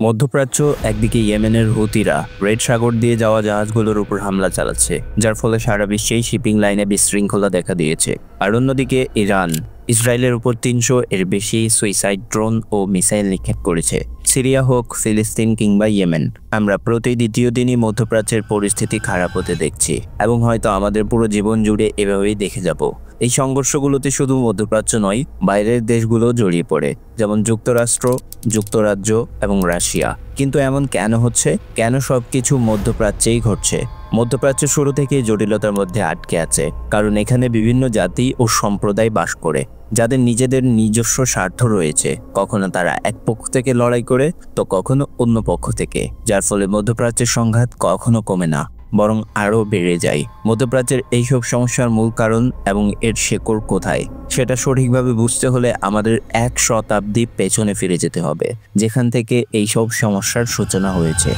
মধ্যপ্রাচ্য একদিকে ইয়েমেনের হুতিরা রেড সাগর দিয়ে যাওয়া জাহাজগুলোর উপর হামলা চালাচ্ছে, যার ফলে সারা বিশ্বেই শিপিং লাইনে বিশৃঙ্খলা দেখা দিয়েছে। আর অন্যদিকে ইরান ইসরায়েলের উপর ৩০০ এর বেশি সুইসাইড ড্রোন ও মিসাইল নিক্ষেপ করেছে। সিরিয়া হোক, ফিলিস্তিন কিংবা ইয়েমেন, আমরা প্রতি দ্বিতীয় দিনই মধ্যপ্রাচ্যের পরিস্থিতি খারাপ হতে দেখছি এবং হয়তো আমাদের পুরো জীবন জুড়ে এভাবেই দেখে যাব। এই সংঘর্ষগুলোতে শুধু মধ্যপ্রাচ্য নয়, বাইরের দেশগুলো জড়িয়ে পড়ে, যেমন যুক্তরাষ্ট্র, যুক্তরাজ্য এবং রাশিয়া। কিন্তু এমন কেন হচ্ছে? কেন সবকিছু মধ্যপ্রাচ্যেই ঘটছে? মধ্যপ্রাচ্য শুরু থেকেই জটিলতার মধ্যে আটকে আছে, কারণ এখানে বিভিন্ন জাতি ও সম্প্রদায় বাস করে, যাদের নিজেদের নিজস্ব স্বার্থ রয়েছে। কখনো তারা এক পক্ষ থেকে লড়াই করে, তো কখনো অন্য পক্ষ থেকে, যার ফলে মধ্যপ্রাচ্যের সংঘাত কখনো কমে না, বরং আরও বেড়ে যায়। মধ্যপ্রাচ্যের এইসব সমস্যার মূল কারণ এবং এর শেকড় কোথায়, সেটা সঠিকভাবে বুঝতে হলে আমাদের ১ শতাব্দী পেছনে ফিরে যেতে হবে, যেখান থেকে এইসব সমস্যার সূচনা হয়েছে।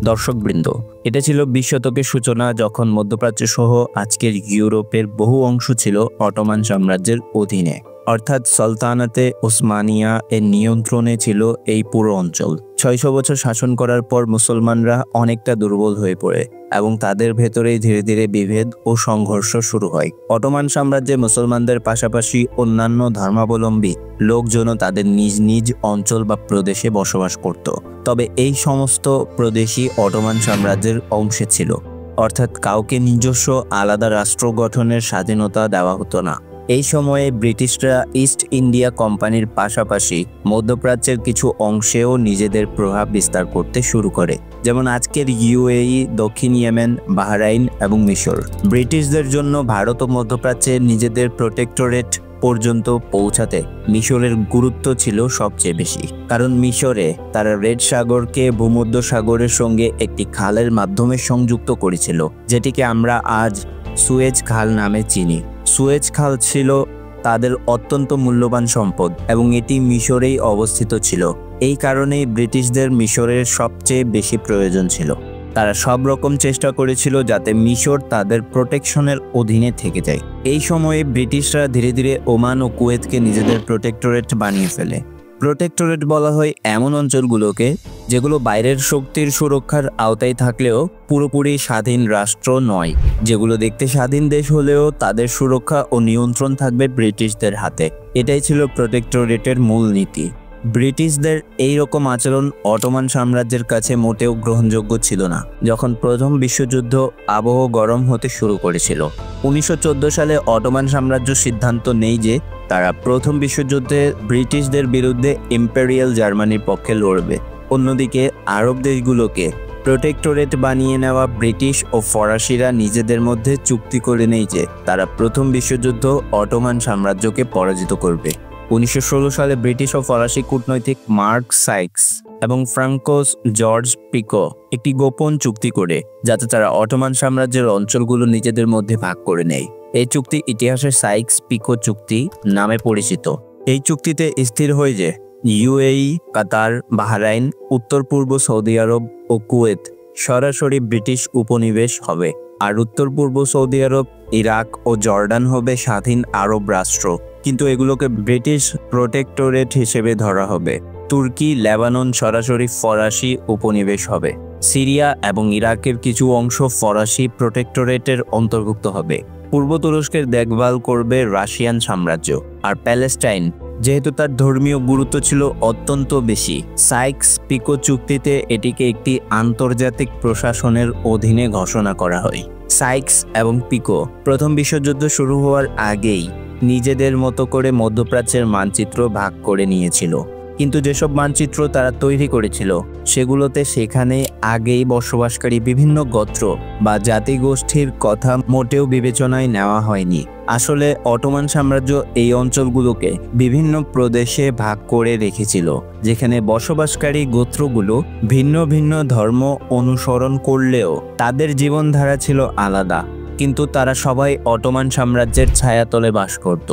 দর্শকবৃন্দ, এটা ছিল ২০ শতকের সূচনা, যখন মধ্যপ্রাচ্য সহ আজকের ইউরোপের বহু অংশ ছিল অটোমান সাম্রাজ্যের অধীনে, অর্থাৎ সালতানাতে ওসমানিয়া এর নিয়ন্ত্রণে ছিল এই পুরো অঞ্চল। ৬০০ বছর শাসন করার পর মুসলমানরা অনেকটা দুর্বল হয়ে পড়ে এবং তাদের ভেতরেই ধীরে ধীরে বিভেদ ও সংঘর্ষ শুরু হয়। অটোমান সাম্রাজ্যে মুসলমানদের পাশাপাশি অন্যান্য ধর্মাবলম্বী লোকজনও তাদের নিজ নিজ অঞ্চল বা প্রদেশে বসবাস করত। তবে এই সমস্ত প্রদেশই অটোমান সাম্রাজ্যের অংশে ছিল, অর্থাৎ কাউকে নিজস্ব আলাদা রাষ্ট্র গঠনের স্বাধীনতা দেওয়া হতো না। এই সময়ে ব্রিটিশরা ইস্ট ইন্ডিয়া কোম্পানির পাশাপাশি মধ্যপ্রাচ্যের কিছু অংশেও নিজেদের প্রভাব বিস্তার করতে শুরু করে, যেমন আজকের ইউএই, দক্ষিণ ইয়েমেন, বাহরাইন এবং মিশর। ব্রিটিশদের জন্য ভারত ও মধ্যপ্রাচ্যে নিজেদের প্রোটেক্টরেট পর্যন্ত পৌঁছাতে মিশরের গুরুত্ব ছিল সবচেয়ে বেশি, কারণ মিশরে তারা রেড সাগরকে ভূমধ্য সাগরের সঙ্গে একটি খালের মাধ্যমে সংযুক্ত করেছিল, যেটিকে আমরা আজ সুয়েজ খাল নামে চিনি। সুয়েজ খাল ছিল তাদের অত্যন্ত মূল্যবান সম্পদ এবং এটি মিশরেই অবস্থিত ছিল। এই কারণেই ব্রিটিশদের মিশরের সবচেয়ে বেশি প্রয়োজন ছিল। তারা সব রকম চেষ্টা করেছিল যাতে মিশর তাদের প্রোটেকশনের অধীনে থেকে যায়। এই সময়ে ব্রিটিশরা ধীরে ধীরে ওমান ও কুয়েতকে নিজেদের প্রোটেক্টরেট বানিয়ে ফেলে। প্রোটেক্টরেট বলা হয় এমন অঞ্চলগুলোকে যেগুলো বাইরের শক্তির সুরক্ষার আওতায় থাকলেও পুরোপুরি স্বাধীন রাষ্ট্র নয়, যেগুলো দেখতে স্বাধীন দেশ হলেও তাদের সুরক্ষা ও নিয়ন্ত্রণ থাকবে ব্রিটিশদের হাতে। এটাই ছিল প্রোটেক্টরেটের মূল নীতি। ব্রিটিশদের এই রকম আচরণ অটোমান সাম্রাজ্যের কাছে মোটেও গ্রহণযোগ্য ছিল না। যখন প্রথম বিশ্বযুদ্ধ আবহ গরম হতে শুরু করেছিল, ১৯১৪ সালে অটোমান সাম্রাজ্য সিদ্ধান্ত নেয় যে তারা প্রথম বিশ্বযুদ্ধে ব্রিটিশদের বিরুদ্ধে ইম্পেরিয়াল জার্মানির পক্ষে লড়বে। অন্যদিকে আরব দেশগুলোকে প্রোটেক্টরেট বানিয়ে নেওয়া ব্রিটিশ ও ফরাসিরা নিজেদের মধ্যে চুক্তি করে নেয় যে তারা প্রথম বিশ্বযুদ্ধ অটোমান সাম্রাজ্যকে পরাজিত করবে। ১৯১৬ সালে ব্রিটিশ ও ফরাসি কূটনৈতিক মার্ক সাইক্স এবং ফ্রাঙ্কোস জর্জ পিকো একটি গোপন চুক্তি করে, যাতে তারা অটোমান সাম্রাজ্যের অঞ্চলগুলো নিজেদের মধ্যে ভাগ করে নেয়। এই চুক্তি ইতিহাসে সাইক্স পিকো চুক্তি নামে পরিচিত। এই চুক্তিতে স্থির হয় যে ইউএই, কাতার, বাহরাইন, উত্তর পূর্ব সৌদি আরব ও কুয়েত সরাসরি ব্রিটিশ উপনিবেশ হবে, আর উত্তর পূর্ব সৌদি আরব, ইরাক ও জর্ডান হবে স্বাধীন আরব রাষ্ট্র, কিন্তু এগুলোকে ব্রিটিশ প্রোটেক্টরেট হিসেবে ধরা হবে। তুর্কি, লেবানন সরাসরি ফরাসি উপনিবেশ হবে। সিরিয়া এবং ইরাকের কিছু অংশ ফরাসি প্রোটেক্টরেটের অন্তর্ভুক্ত হবে। পূর্ব তুরস্কের দেখভাল করবে রাশিয়ান সাম্রাজ্য। আর প্যালেস্টাইন, যেহেতু তার ধর্মীয় গুরুত্ব ছিল অত্যন্ত বেশি, সাইক্স পিকো চুক্তিতে এটিকে একটি আন্তর্জাতিক প্রশাসনের অধীনে ঘোষণা করা হয়। সাইক্স এবং পিকো প্রথম বিশ্বযুদ্ধ শুরু হওয়ার আগেই নিজেদের মতো করে মধ্যপ্রাচ্যের মানচিত্র ভাগ করে নিয়েছিল, কিন্তু যেসব মানচিত্র তারা তৈরি করেছিল সেগুলোতে সেখানে আগেই বসবাসকারী বিভিন্ন গোত্র বা জাতিগোষ্ঠীর কথা মোটেও বিবেচনায় নেওয়া হয়নি। আসলে অটোমান সাম্রাজ্য এই অঞ্চলগুলোকে বিভিন্ন প্রদেশে ভাগ করে রেখেছিল, যেখানে বসবাসকারী গোত্রগুলো ভিন্ন ভিন্ন ধর্ম অনুসরণ করলেও তাদের জীবনধারা ছিল আলাদা, কিন্তু তারা সবাই অটোমান সাম্রাজ্যের ছায়াতলে বাস করত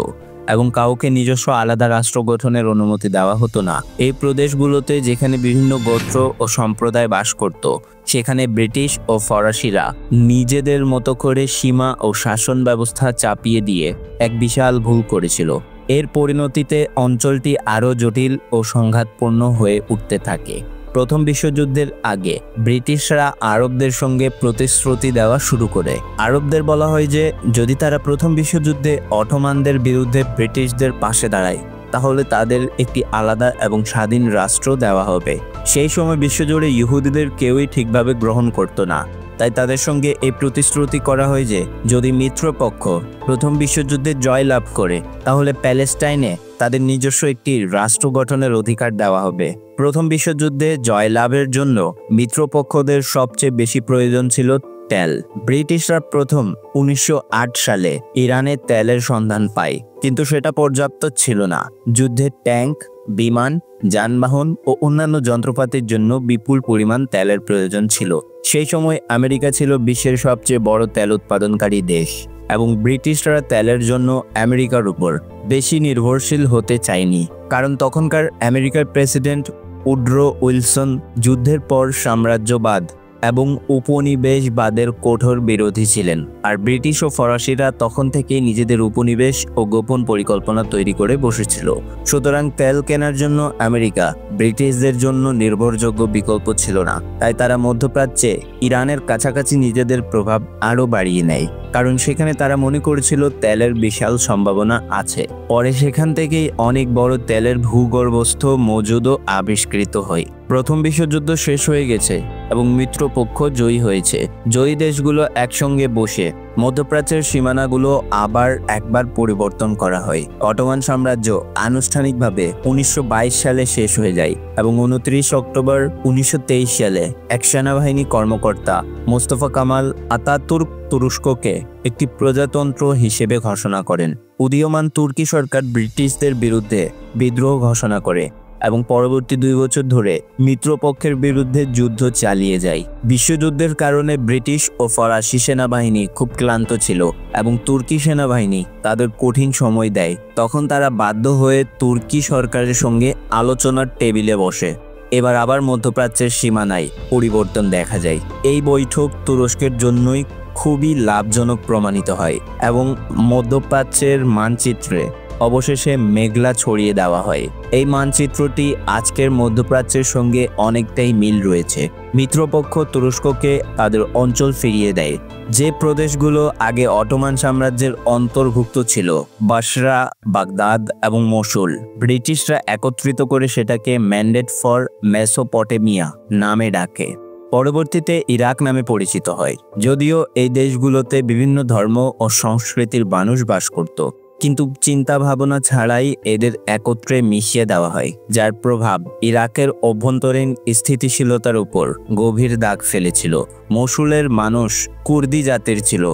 এবং কাউকে নিজস্ব আলাদা রাষ্ট্র গঠনের অনুমতি দেওয়া হতো না। এই প্রদেশগুলোতে যেখানে বিভিন্ন গোত্র ও সম্প্রদায় বাস করত, সেখানে ব্রিটিশ ও ফরাসিরা নিজেদের মতো করে সীমা ও শাসন ব্যবস্থা চাপিয়ে দিয়ে এক বিশাল ভুল করেছিল। এর পরিণতিতে অঞ্চলটি আরও জটিল ও সংঘাতপূর্ণ হয়ে উঠতে থাকে। প্রথম বিশ্বযুদ্ধের আগে ব্রিটিশরা আরবদের সঙ্গে প্রতিশ্রুতি দেওয়া শুরু করে। আরবদের বলা হয় যে যদি তারা প্রথম বিশ্বযুদ্ধে অটোমানদের বিরুদ্ধে ব্রিটিশদের পাশে দাঁড়ায় তাহলে তাদের একটি আলাদা এবং স্বাধীন রাষ্ট্র দেওয়া হবে। সেই সময় বিশ্বজুড়ে ইহুদিদের কেউই ঠিকভাবে গ্রহণ করত না, তাই তাদের সঙ্গে এই প্রতিশ্রুতি করা হয় যে যদি মিত্রপক্ষ প্রথম বিশ্বযুদ্ধে জয় লাভ করে তাহলে প্যালেস্টাইনে তাদের নিজস্ব একটি রাষ্ট্র গঠনের অধিকার দেওয়া হবে। প্রথম বিশ্বযুদ্ধে জয় লাভের জন্য মিত্রপক্ষদের সবচেয়ে বেশি প্রয়োজন ছিল তেল। ব্রিটিশরা প্রথম 1908 সালে ইরানে তেলের সন্ধান পায়, কিন্তু সেটা পর্যাপ্ত ছিল না। যুদ্ধে ট্যাঙ্ক, বিমান, যানবাহন ও অন্যান্য যন্ত্রপাতির জন্য বিপুল পরিমাণ তেলের প্রয়োজন ছিল। সেই সময় আমেরিকা ছিল বিশ্বের সবচেয়ে বড় তেল উৎপাদনকারী দেশ এবং ব্রিটিশরা তেলের জন্য আমেরিকার উপর বেশি নির্ভরশীল হতে চায়নি, কারণ তখনকার আমেরিকার প্রেসিডেন্ট উড্রো উইলসন যুদ্ধের পর সাম্রাজ্যবাদ এবং উপনিবেশবাদের কঠোর বিরোধী ছিলেন, আর ব্রিটিশ ও ফরাসিরা তখন থেকেই নিজেদের উপনিবেশ ও গোপন পরিকল্পনা তৈরি করে বসেছিল। সুতরাং তেল কেনার জন্য আমেরিকা ব্রিটিশদের জন্য নির্ভরযোগ্য বিকল্প ছিল না। তাই তারা মধ্যপ্রাচ্যে ইরানের কাছাকাছি নিজেদের প্রভাব আরও বাড়িয়ে নেয়, কারণ সেখানে তারা মনে করেছিল তেলের বিশাল সম্ভাবনা আছে। পরে সেখান থেকেই অনেক বড় তেলের ভূগর্ভস্থ মজুদও আবিষ্কৃত হয়। প্রথম বিশ্বযুদ্ধ শেষ হয়ে গেছে এবং মিত্রপক্ষ জয়ী হয়েছে। জয়ী দেশগুলো একসঙ্গে বসে মধ্যপ্রাচ্যের সীমানাগুলো আবার একবার পরিবর্তন করা হয়। অটোমান সাম্রাজ্য আনুষ্ঠানিকভাবে 1922 সালে শেষ হয়ে যায় এবং 29 অক্টোবর 1923 সালে এক সেনাবাহিনী কর্মকর্তা মোস্তফা কামাল আতাতুর্ক তুরস্ককে একটি প্রজাতন্ত্র হিসেবে ঘোষণা করেন। উদীয়মান তুর্কি সরকার ব্রিটিশদের বিরুদ্ধে বিদ্রোহ ঘোষণা করে এবং পরবর্তী 2 বছর ধরে মিত্রপক্ষের বিরুদ্ধে যুদ্ধ চালিয়ে যায়। বিশ্বযুদ্ধের কারণে ব্রিটিশ ও ফরাসি সেনাবাহিনী খুব ক্লান্ত ছিল এবং তুর্কি সেনাবাহিনী তাদের কঠিন সময় দেয়। তখন তারা বাধ্য হয়ে তুর্কি সরকারের সঙ্গে আলোচনার টেবিলে বসে। এবার আবার মধ্যপ্রাচ্যের সীমানায় পরিবর্তন দেখা যায়। এই বৈঠক তুরস্কের জন্যই খুবই লাভজনক প্রমাণিত হয় এবং মধ্যপ্রাচ্যের মানচিত্রে অবশেষে মেঘলা ছড়িয়ে দেওয়া হয়। এই মানচিত্রটি আজকের মধ্যপ্রাচ্যের সঙ্গে অনেকটাই মিল রয়েছে। মিত্রপক্ষ তুরস্ককে তাদের অঞ্চল ফিরিয়ে দেয়। যে প্রদেশগুলো আগে অটোমান সাম্রাজ্যের অন্তর্ভুক্ত ছিল, বাসরা, বাগদাদ এবং মসুল, ব্রিটিশরা একত্রিত করে সেটাকে ম্যান্ডেট ফর মেসোপটেমিয়া নামে ডাকে। পরবর্তীতে ইরাক নামে পরিচিত হয়। যদিও এই দেশগুলোতে বিভিন্ন ধর্ম ও সংস্কৃতির মানুষ বাস করত, কিন্তু চিন্তা ভাবনা ছাড়াই এদের একত্রে মিশিয়ে দেওয়া হয়, যার প্রভাব ইরাকের অভ্যন্তরীণ স্থিতিশীলতার উপর গভীর দাগ ফেলেছিল। মসুলের মানুষ কুর্দি জাতির ছিল,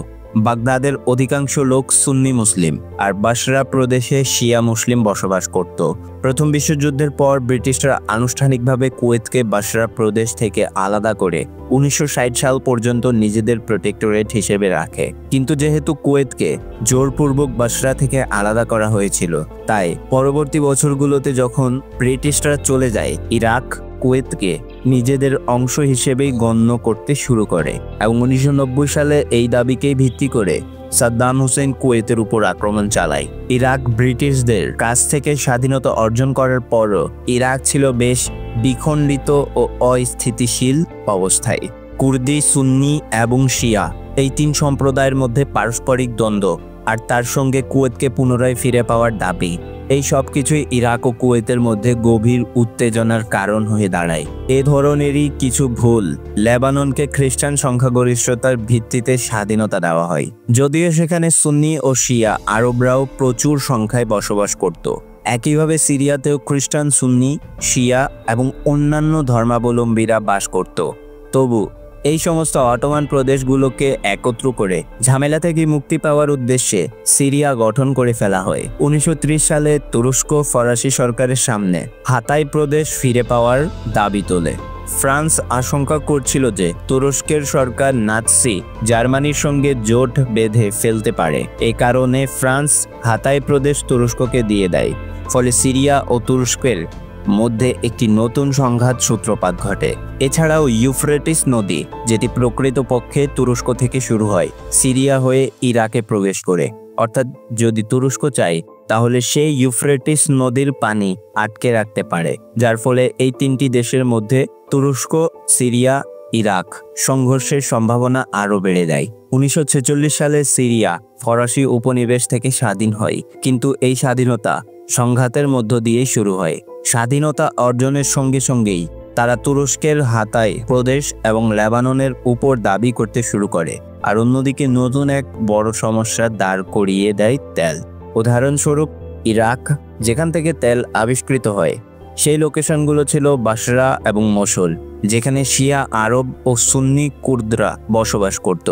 বাগদাদের অধিকাংশ লোক সুন্নি মুসলিম, আর বাসরা প্রদেশে শিয়া মুসলিম বসবাস করত। প্রথম বিশ্বযুদ্ধের পর ব্রিটিশরা আনুষ্ঠানিকভাবে কুয়েতকে বাসরা প্রদেশ থেকে আলাদা করে 1960 সাল পর্যন্ত নিজেদের প্রোটেক্টরেট হিসেবে রাখে। কিন্তু যেহেতু কুয়েতকে জোরপূর্বক বাসরা থেকে আলাদা করা হয়েছিল, তাই পরবর্তী বছরগুলোতে যখন ব্রিটিশরা চলে যায়, ইরাক কুয়েতকে নিজেদের অংশ হিসেবেই গণ্য করতে শুরু করে এবং 1990 সালে এই দাবিকেই ভিত্তি করে সাদ্দাম হোসেন কুয়েতের উপর আক্রমণ চালায়। ইরাক ব্রিটিশদের কাছ থেকে স্বাধীনতা অর্জন করার পরও ইরাক ছিল বেশ বিখণ্ডিত ও অস্থিতিশীল অবস্থায়। কুর্দি, সুন্নি এবং শিয়া এই 3 সম্প্রদায়ের মধ্যে পারস্পরিক দ্বন্দ্ব আর তার সঙ্গে কুয়েতকে পুনরায় ফিরে পাওয়ার দাবি, এই সব কিছুই ইরাক ও কুয়েতের মধ্যে গভীর উত্তেজনার কারণ হয়ে দাঁড়ায়। এ ধরনেরই কিছু ভুল লেবাননকে খ্রিস্টান সংখ্যাগরিষ্ঠতার ভিত্তিতে স্বাধীনতা দেওয়া হয়, যদিও সেখানে সুন্নি ও শিয়া আরবরাও প্রচুর সংখ্যায় বসবাস করত। একইভাবে সিরিয়াতেও খ্রিস্টান, সুন্নি, শিয়া এবং অন্যান্য ধর্মাবলম্বীরা বাস করত। তবু এই সমস্ত অটোমান প্রদেশগুলোকে একত্র করে ঝামেলা থেকে মুক্তি পাওয়ার উদ্দেশ্যে সিরিয়া গঠন করে ফেলা হয়। 1930 সালে তুরস্ক ফরাসি সরকারের সামনে হাতাই প্রদেশ ফিরে পাওয়ার দাবি তোলে। ফ্রান্স আশঙ্কা করছিল যে তুরস্কের সরকার নাৎসি জার্মানির সঙ্গে জোট বেঁধে ফেলতে পারে। এই কারণে ফ্রান্স হাতাই প্রদেশ তুরস্ককে দিয়ে দেয়। ফলে সিরিয়া ও তুরস্কের মধ্যে একটি নতুন সংঘাত সূত্রপাত ঘটে। এছাড়াও ইউফ্রেটিস নদী, যেটি প্রকৃতপক্ষে তুরস্ক থেকে শুরু হয়, সিরিয়া হয়ে ইরাকে প্রবেশ করে। অর্থাৎ যদি তুরস্ক চায় তাহলে সেই ইউফ্রেটিস নদীর পানি আটকে রাখতে পারে, যার ফলে এই তিনটি দেশের মধ্যে তুরস্ক, সিরিয়া, ইরাক সংঘর্ষের সম্ভাবনা আরও বেড়ে যায়। 1946 সালে সিরিয়া ফরাসি উপনিবেশ থেকে স্বাধীন হয়, কিন্তু এই স্বাধীনতা সংঘাতের মধ্য দিয়েই শুরু হয়। স্বাধীনতা অর্জনের সঙ্গে সঙ্গেই তারা তুরস্কের হাতায় প্রদেশ এবং লেবাননের উপর দাবি করতে শুরু করে। আর অন্যদিকে নতুন এক বড় সমস্যা দাঁড় করিয়ে দেয় তেল। উদাহরণস্বরূপ ইরাক, যেখান থেকে তেল আবিষ্কৃত হয়, সেই লোকেশনগুলো ছিল বাসরা এবং মসুল, যেখানে শিয়া আরব ও সুন্নি কুর্দরা বসবাস করত,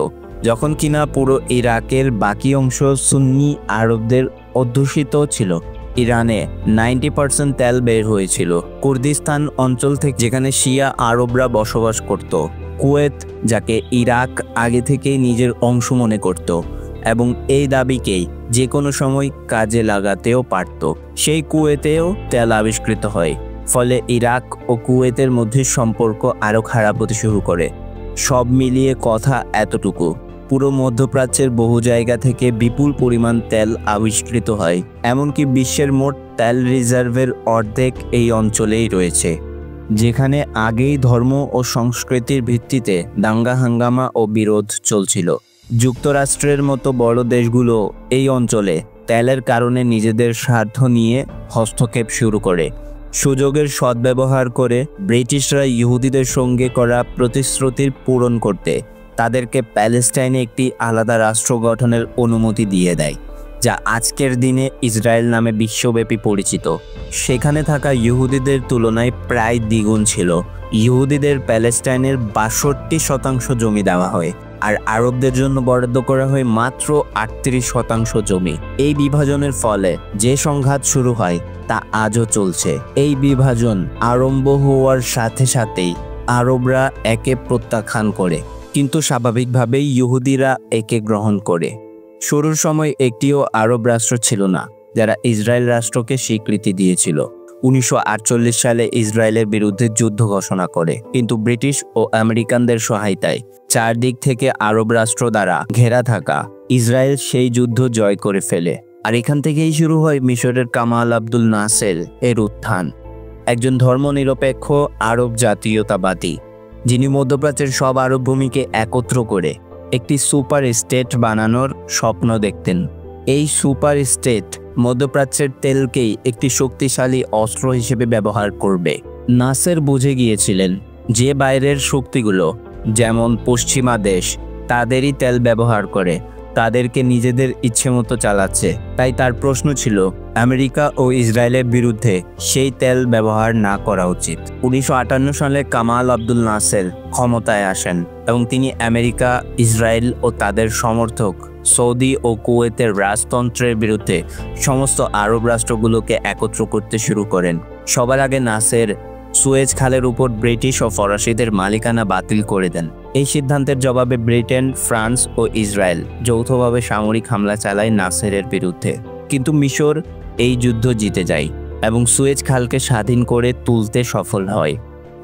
যখন কিনা পুরো ইরাকের বাকি অংশ সুন্নি আরবদের অধ্যুষিত ছিল। ইরানে 90% তেল বের হয়েছিল কুর্দিস্তান অঞ্চল থেকে, যেখানে শিয়া আরবরা বসবাস করত। কুয়েত, যাকে ইরাক আগে থেকেই নিজের অংশ মনে করত এবং এই দাবিকেই যে কোনো সময় কাজে লাগাতেও পারত, সেই কুয়েতেও তেল আবিষ্কৃত হয়। ফলে ইরাক ও কুয়েতের মধ্যে সম্পর্ক আরও খারাপ হতে শুরু করে। সব মিলিয়ে কথা এতটুকু, পুরো মধ্যপ্রাচ্যের বহু জায়গা থেকে বিপুল পরিমাণ তেল আবিষ্কৃত হয়, এমনকি বিশ্বের মোট তেল রিজার্ভের অর্ধেক এই অঞ্চলেই রয়েছে, যেখানে আগেই ধর্ম ও সংস্কৃতির ভিত্তিতে দাঙ্গা হাঙ্গামা ও বিরোধ চলছিল। যুক্তরাষ্ট্রের মতো বড় দেশগুলো এই অঞ্চলে তেলের কারণে নিজেদের স্বার্থ নিয়ে হস্তক্ষেপ শুরু করে। সুযোগের সদ্ব্যবহার করে ব্রিটিশরা ইহুদিদের সঙ্গে করা প্রতিশ্রুতির পূরণ করতে তাদেরকে প্যালেস্টাইনে একটি আলাদা রাষ্ট্র গঠনের অনুমতি দিয়ে দেয়, যা আজকের দিনে ইসরায়েল নামে বিশ্বব্যাপী পরিচিত। সেখানে থাকা ইহুদিদের তুলনায় প্রায় দ্বিগুণ ছিল। ইহুদিদের প্যালেস্টাইনের 62% জমি দেওয়া হয়, আর আরবদের জন্য বরাদ্দ করা হয় মাত্র 38% জমি। এই বিভাজনের ফলে যে সংঘাত শুরু হয় তা আজও চলছে। এই বিভাজন আরম্ভ হওয়ার সাথে সাথেই আরবরা একে প্রত্যাখ্যান করে, কিন্তু স্বাভাবিকভাবেই ইহুদিরা একে গ্রহণ করে। শুরুর সময় একটিও আরব রাষ্ট্র ছিল না যারা ইসরায়েল রাষ্ট্রকে স্বীকৃতি দিয়েছিল। 1948 সালে ইসরায়েলের বিরুদ্ধে যুদ্ধ ঘোষণা করে, কিন্তু ব্রিটিশ ও আমেরিকানদের সহায়তায় চারদিক থেকে আরব রাষ্ট্র দ্বারা ঘেরা থাকা ইসরায়েল সেই যুদ্ধ জয় করে ফেলে। আর এখান থেকেই শুরু হয় মিশরের কামাল আব্দুল নাসের এর উত্থান, একজন ধর্মনিরপেক্ষ আরব জাতীয়তাবাদী, যিনি মধ্যপ্রাচ্যের সব আরব ভূমিকে একত্র করে একটি সুপার স্টেট বানানোর স্বপ্ন দেখতেন। এই সুপার স্টেট মধ্যপ্রাচ্যের তেলকেই একটি শক্তিশালী অস্ত্র হিসেবে ব্যবহার করবে। নাসের বুঝে গিয়েছিলেন যে বাইরের শক্তিগুলো, যেমন পশ্চিমা দেশ, তাদেরই তেল ব্যবহার করে তাদেরকে নিজেদের ইচ্ছেমতো চালাচ্ছে। তাই তার প্রশ্ন ছিল আমেরিকা ও ইসরায়েলের বিরুদ্ধে সেই তেল ব্যবহার না করা উচিত। 1958 সালে কামাল আব্দুল নাসের ক্ষমতায় আসেন এবং তিনি আমেরিকা, ইসরায়েল ও তাদের সমর্থক সৌদি ও কুয়েতের রাজতন্ত্রের বিরুদ্ধে সমস্ত আরব রাষ্ট্রগুলোকে একত্র করতে শুরু করেন। সবার আগে নাসের সুয়েজ খালের উপর ব্রিটিশ ও ফরাসিদের মালিকানা বাতিল করে দেন। এই সিদ্ধান্তের জবাবে ব্রিটেন, ফ্রান্স ও ইসরায়েল যৌথভাবে সামরিক হামলা চালায় নাসেরের বিরুদ্ধে, কিন্তু মিশর এই যুদ্ধ জিতে যায় এবং সুয়েজ খালকে স্বাধীন করে তুলতে সফল হয়।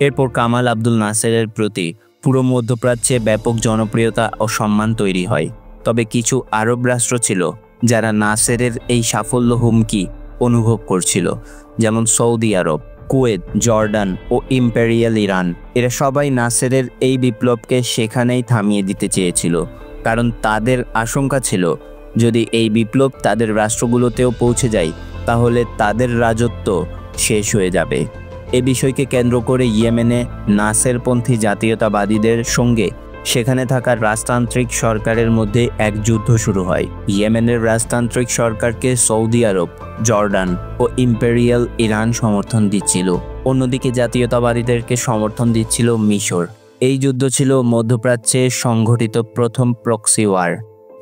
এরপর কামাল আব্দুল নাসেরের প্রতি পুরো মধ্যপ্রাচ্যে ব্যাপক জনপ্রিয়তা ও সম্মান তৈরি হয়। তবে কিছু আরব রাষ্ট্র ছিল যারা নাসেরের এই সাফল্য হুমকি অনুভব করছিল, যেমন সৌদি আরব, কুয়েত, জর্ডান ও ইম্পেরিয়াল ইরান। এরা সবাই নাসেরের এই বিপ্লবকে সেখানেই থামিয়ে দিতে চেয়েছিল, কারণ তাদের আশঙ্কা ছিল যদি এই বিপ্লব তাদের রাষ্ট্রগুলোতেও পৌঁছে যায় তাহলে তাদের রাজত্ব শেষ হয়ে যাবে। এ বিষয়কে কেন্দ্র করে ইয়েমেনে নাসেরপন্থী জাতীয়তাবাদীদের সঙ্গে সেখানে থাকা রাজতান্ত্রিক সরকারের মধ্যে এক যুদ্ধ শুরু হয়। ইয়েমেনের রাজতান্ত্রিক সরকারকে সৌদি আরব, জর্ডান ও ইম্পেরিয়াল ইরান সমর্থন দিচ্ছিল, অন্যদিকে জাতীয়তাবাদীদেরকে সমর্থন দিচ্ছিল মিশর। এই যুদ্ধ ছিল মধ্যপ্রাচ্যে সংঘটিত প্রথম প্রক্সি ওয়ার।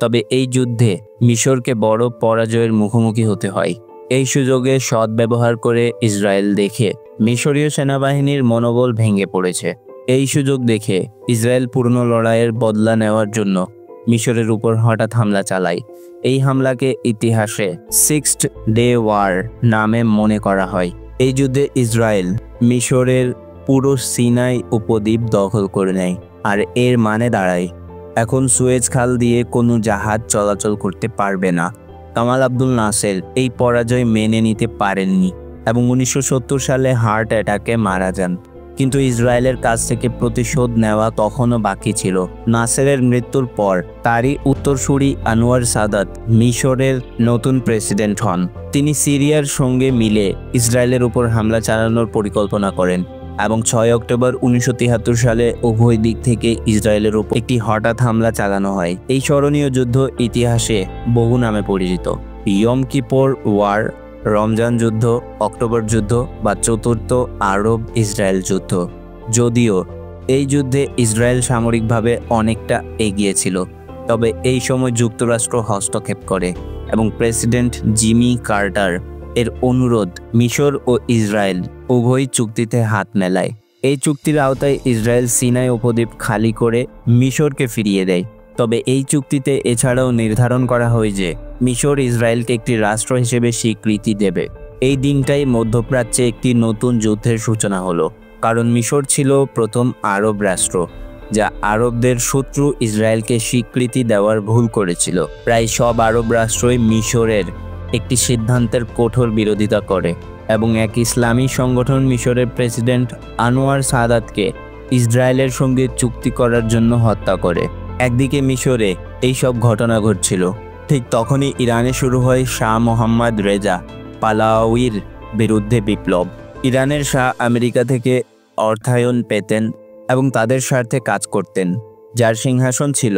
তবে এই যুদ্ধে মিশরকে বড় পরাজয়ের মুখোমুখি হতে হয়। এই সুযোগে সদ্ব্যবহার করে ইসরায়েল দেখে মিশরীয় সেনাবাহিনীর মনোবল ভেঙে পড়েছে। এই সুযোগ দেখে ইসরায়েল পুরনো লড়াইয়ের বদলা নেওয়ার জন্য মিশরের উপর হঠাৎ হামলা চালায়। এই হামলাকে ইতিহাসে সিক্সথ ডে ওয়ার নামে মনে করা হয়। এই যুদ্ধে ইসরায়েল মিশরের পুরো সিনাই উপদ্বীপ দখল করে নেয়, আর এর মানে দাঁড়ায় এখন সুয়েজ খাল দিয়ে কোনো জাহাজ চলাচল করতে পারবে না, কামাল আব্দুল নাসের এই পরাজয় মেনে নিতে পারেননি এবং 1970 সালে হার্ট অ্যাটাকে মারা যান। কিন্তু ইসরায়েলের কাছ থেকে প্রতিশোধ নেওয়া তখনও বাকি ছিল। নাসেরের মৃত্যুর পর তারই উত্তরসূরি আনোয়ার সাদাত মিশরের নতুন প্রেসিডেন্ট হন। তিনি সিরিয়ার সঙ্গে মিলে ইসরায়েলের উপর হামলা চালানোর পরিকল্পনা করেন এবং 6 অক্টোবর 1973 সালে উভয় দিক থেকে ইসরায়েলের উপর একটি হঠাৎ হামলা চালানো হয়। এই স্মরণীয় যুদ্ধ ইতিহাসে বহু নামে পরিচিত: ইয়ম কিপর ওয়ার, রমজান যুদ্ধ, অক্টোবর যুদ্ধ বা চতুর্থ আরব ইসরায়েল যুদ্ধ। যদিও এই যুদ্ধে ইসরায়েল সামরিকভাবে অনেকটা এগিয়ে ছিল, তবে এই সময় যুক্তরাষ্ট্র হস্তক্ষেপ করে এবং প্রেসিডেন্ট জিমি কার্টার এর অনুরোধ মিশর ও ইসরায়েল উভয় চুক্তিতে হাত মেলায়। এই চুক্তির আওতায় ইসরায়েল সিনাই উপদ্বীপ খালি করে মিশরকে ফিরিয়ে দেয়। তবে এই চুক্তিতে এছাড়াও নির্ধারণ করা হয় যে মিশর ইসরায়েলকে একটি রাষ্ট্র হিসেবে স্বীকৃতি দেবে। এই দিনটাই মধ্যপ্রাচ্যে একটি নতুন যুদ্ধের সূচনা হলো, কারণ মিশর ছিল প্রথম আরব রাষ্ট্র যা আরবদের শত্রু ইসরায়েলকে স্বীকৃতি দেওয়ার ভুল করেছিল। প্রায় সব আরব রাষ্ট্রই মিশরের একটি সিদ্ধান্তের কঠোর বিরোধিতা করে এবং এক ইসলামী সংগঠন মিশরের প্রেসিডেন্ট আনোয়ার সাদাতকে ইসরায়েলের সঙ্গে চুক্তি করার জন্য হত্যা করে। একদিকে মিশরে এই সব ঘটনা ঘটছিল, ঠিক তখনই ইরানে শুরু হয় শাহ মোহাম্মদ রেজা পাহলাভির বিরুদ্ধে বিপ্লব। ইরানের শাহ আমেরিকা থেকে অর্থায়ন পেতেন এবং তাদের স্বার্থে কাজ করতেন, যার সিংহাসন ছিল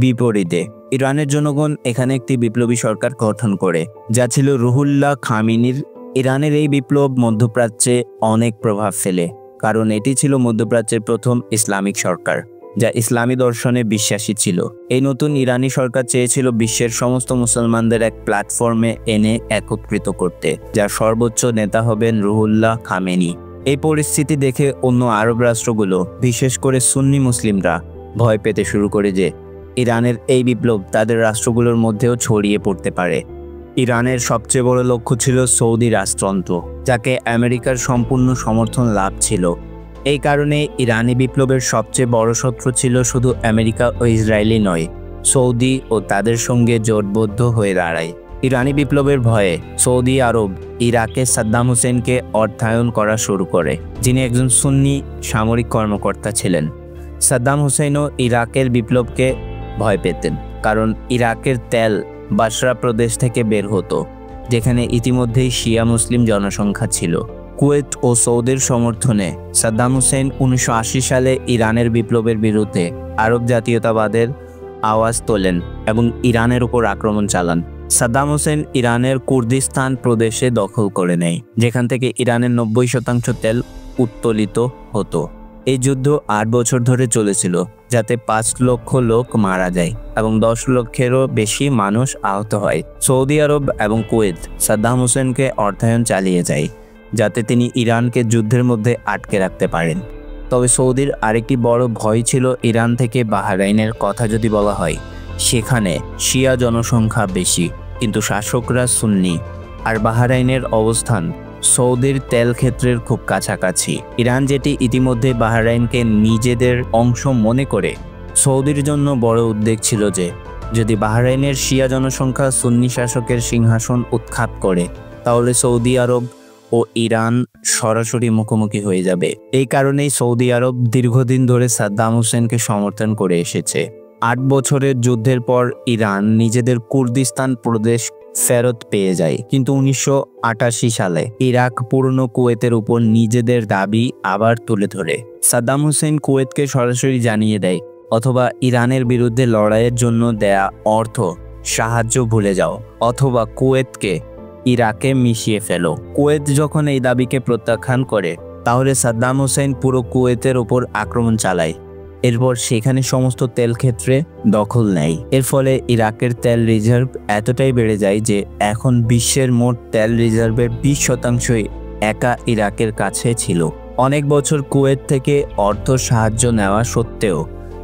বিপরীতে। ইরানের জনগণ এখানে একটি বিপ্লবী সরকার গঠন করে, যা ছিল রুহুল্লাহ খামিনির। ইরানের এই বিপ্লব মধ্যপ্রাচ্যে অনেক প্রভাব ফেলে, কারণ এটি ছিল মধ্যপ্রাচ্যের প্রথম ইসলামিক সরকার যা ইসলামী দর্শনে বিশ্বাসী ছিল। এই নতুন ইরানি সরকার চেয়েছিল বিশ্বের সমস্ত মুসলমানদের এক প্ল্যাটফর্মে এনে একত্রিত করতে, যার সর্বোচ্চ নেতা হবেন রুহুল্লাহ খামেনি। এই পরিস্থিতি দেখে অন্য আরব রাষ্ট্রগুলো, বিশেষ করে সুন্নি মুসলিমরা, ভয় পেতে শুরু করে যে ইরানের এই বিপ্লব তাদের রাষ্ট্রগুলোর মধ্যেও ছড়িয়ে পড়তে পারে। ইরানের সবচেয়ে বড় লক্ষ্য ছিল সৌদি রাজতন্ত্র, যাকে আমেরিকার সম্পূর্ণ সমর্থন লাভ ছিল। এই কারণে ইরানি বিপ্লবের সবচেয়ে বড় শত্রু ছিল শুধু আমেরিকা ও ইসরায়েলই নয়, সৌদি ও তাদের সঙ্গে জোটবদ্ধ হয়ে দাঁড়ায়। ইরানি বিপ্লবের ভয়ে সৌদি আরব ইরাকে সাদ্দাম হোসেনকে অর্থায়ন করা শুরু করে, যিনি একজন সুন্নি সামরিক কর্মকর্তা ছিলেন। সাদ্দাম হোসেনও ইরাকের বিপ্লবকে ভয় পেতেন, কারণ ইরাকের তেল বাসরা প্রদেশ থেকে বের হতো, যেখানে ইতিমধ্যেই শিয়া মুসলিম জনসংখ্যা ছিল। কুয়েত ও সৌদির সমর্থনে সাদ্দাম হোসেন 1980 সালে ইরানের বিপ্লবের বিরুদ্ধে আরব জাতীয়তাবাদের আওয়াজ তোলেন এবং ইরানের উপর আক্রমণ চালান। সাদ্দাম হোসেন ইরানের কুর্দিস্তান প্রদেশে দখল করে নেয়, যেখান থেকে ইরানের 90% তেল উত্তোলিত হতো। এই যুদ্ধ 8 বছর ধরে চলেছিল, যাতে 5 লক্ষ লোক মারা যায় এবং 10 লক্ষেরও বেশি মানুষ আহত হয়। সৌদি আরব এবং কুয়েত সাদ্দাম হোসেনকে অর্থায়ন চালিয়ে যায়, যাতে তিনি ইরানকে যুদ্ধের মধ্যে আটকে রাখতে পারেন। তবে সৌদির আরেকটি বড় ভয় ছিল ইরান থেকে বাহরাইনের কথা যদি বলা হয়, সেখানে শিয়া জনসংখ্যা বেশি কিন্তু শাসকরা সুন্নি, আর বাহরাইনের অবস্থান সৌদির তেল ক্ষেত্রের খুব কাছাকাছি। ইরান যেটি ইতিমধ্যে বাহরাইনকে নিজেদের অংশ মনে করে, সৌদির জন্য বড় উদ্বেগ ছিল যে যদি বাহরাইনের শিয়া জনসংখ্যা সুন্নি শাসকের সিংহাসন উৎখাত করে, তাহলে সৌদি আরব ও ইরান সরাসরি মুখোমুখি হয়ে যাবে। এই কারণেই সৌদি আরব দীর্ঘদিন ধরে সাদ্দাম হোসেনকে সমর্থন করে এসেছে। 8 বছরের যুদ্ধের পর ইরান নিজেদের কুর্দিস্তান প্রদেশ ফেরত পেয়ে যায়, কিন্তু 1988 সালে ইরাক পুরনো কুয়েতের উপর নিজেদের দাবি আবার তুলে ধরে। সাদ্দাম হোসেন কুয়েতকে সরাসরি জানিয়ে দেয়, অথবা ইরানের বিরুদ্ধে লড়াইয়ের জন্য দেয়া অর্থ সাহায্য ভুলে যাও, অথবা কুয়েতকে ইরাকে মিশিয়ে ফেলো। কুয়েত যখন এই দাবিকে প্রত্যাখ্যান করে, তাহলে সাদ্দাম হোসেন পুরো কুয়েতের উপর আক্রমণ চালায়। এরপর সেখানে সমস্ত তেল ক্ষেত্রে দখল নেয়। এর ফলে ইরাকের তেল রিজার্ভ এতটাই বেড়ে যায় যে এখন বিশ্বের মোট তেল রিজার্ভের 20% একা ইরাকের কাছে ছিল। অনেক বছর কুয়েত থেকে অর্থ সাহায্য নেওয়া সত্ত্বেও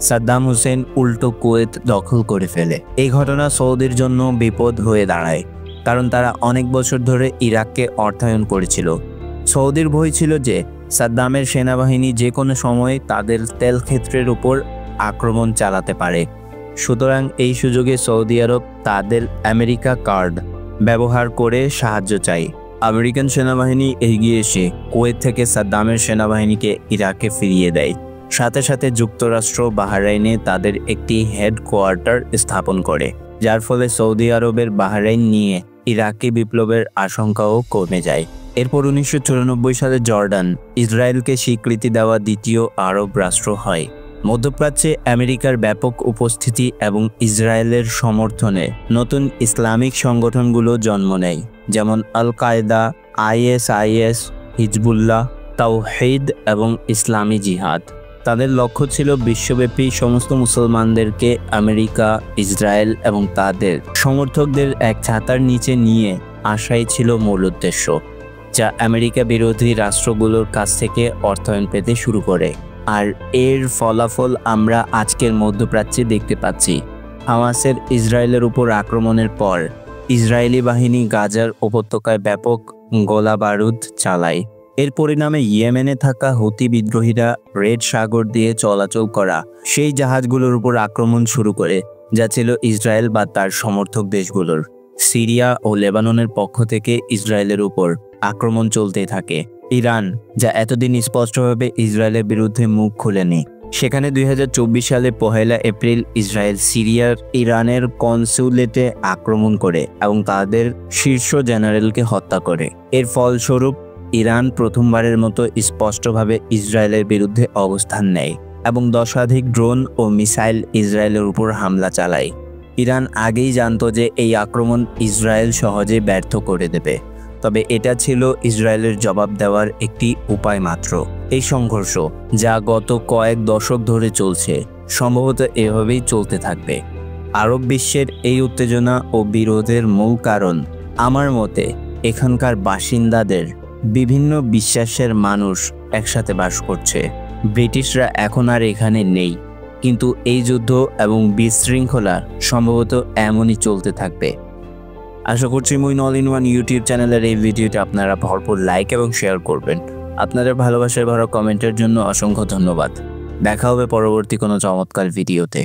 সাদ্দাম হোসেন উল্টো কুয়েত দখল করে ফেলে। এই ঘটনা সৌদির জন্য বিপদ হয়ে দাঁড়ায়, কারণ তারা অনেক বছর ধরে ইরাককে অর্থায়ন করেছিল। সৌদির ভয় ছিল যে সাদ্দামের সেনাবাহিনী যে কোনো সময় তাদের তেল ক্ষেত্রের উপর আক্রমণ চালাতে পারে। সুতরাং এই সুযোগে সৌদি আরব তাদের আমেরিকা কার্ড ব্যবহার করে সাহায্য চায়। আমেরিকান সেনাবাহিনী এগিয়ে এসে কুয়েত থেকে সাদ্দামের সেনাবাহিনীকে ইরাকে ফিরিয়ে দেয়। সাথে সাথে যুক্তরাষ্ট্র বাহরাইনে তাদের একটি হেডকোয়ার্টার স্থাপন করে, যার ফলে সৌদি আরবের বাহরাইন নিয়ে ইরাকি বিপ্লবের আশঙ্কাও কমে যায়। এরপর 1994 সালে জর্ডান ইসরায়েলকে স্বীকৃতি দেওয়া দ্বিতীয় আরব রাষ্ট্র হয়। মধ্যপ্রাচ্যে আমেরিকার ব্যাপক উপস্থিতি এবং ইসরায়েলের সমর্থনে নতুন ইসলামিক সংগঠনগুলো জন্ম নেয়, যেমন আল কায়দা, ISIS, হিজবুল্লাহ, তাওহীদ এবং ইসলামী জিহাদ। তাদের লক্ষ্য ছিল বিশ্বব্যাপী সমস্ত মুসলমানদেরকে আমেরিকা, ইসরায়েল এবং তাদের সমর্থকদের এক ছাতার নিচে নিয়ে আসাই ছিল মূল উদ্দেশ্য, যা আমেরিকা বিরোধী রাষ্ট্রগুলোর কাছ থেকে অর্থায়ন পেতে শুরু করে। আর এর ফলাফল আমরা আজকের মধ্যপ্রাচ্যে দেখতে পাচ্ছি। হামাসের ইসরায়েলের উপর আক্রমণের পর ইসরায়েলি বাহিনী গাজার উপত্যকায় ব্যাপক গোলাবারুদ চালায়। এর পরিণামে ইয়েমেনে থাকা হুতি বিদ্রোহীরা রেড সাগর দিয়ে চলাচল করা সেই জাহাজগুলোর উপর আক্রমণ শুরু করে, যা ছিল ইসরায়েল বা তার সমর্থক দেশগুলোর। সিরিয়া ও লেবাননের পক্ষ থেকে ইসরায়েলের উপর আক্রমণ চলতে থাকে। ইরান, যা এতদিন স্পষ্টভাবে ইসরায়েলের বিরুদ্ধে মুখ খুলেনি, সেখানে 2024 সালে 1 এপ্রিল ইসরায়েল সিরিয়ার ইরানের কনসুলেটে আক্রমণ করে এবং তাদের শীর্ষ জেনারেলকে হত্যা করে। এর ফলস্বরূপ ইরান প্রথমবারের মতো স্পষ্টভাবে ইসরায়েলের বিরুদ্ধে অবস্থান নেয় এবং 10 শতাধিক ড্রোন ও মিসাইল ইসরায়েলের উপর হামলা চালায়। ইরান আগেই জানতো যে এই আক্রমণ ইসরায়েল সহজে ব্যর্থ করে দেবে, তবে এটা ছিল ইসরায়েলের জবাব দেওয়ার একটি উপায় মাত্র। এই সংঘর্ষ, যা গত কয়েক দশক ধরে চলছে, সম্ভবত এভাবেই চলতে থাকবে। আরব বিশ্বের এই উত্তেজনা ও বিরোধের মূল কারণ আমার মতে এখানকার বাসিন্দাদের বিভিন্ন বিশ্বাসের মানুষ একসাথে বাস করছে। ব্রিটিশরা এখন আর এখানে নেই, কিন্তু এই যুদ্ধ এবং বিশৃঙ্খলা সম্ভবত এমনই চলতে থাকবে। আশা করছি Muin all in one YouTube চ্যানেলের এই ভিডিওটি আপনারা ভরপুর লাইক এবং শেয়ার করবেন। আপনাদের ভালোবাসায় ভরা কমেন্টের জন্য অসংখ্য ধন্যবাদ। দেখা হবে পরবর্তী কোনো চমৎকার ভিডিওতে।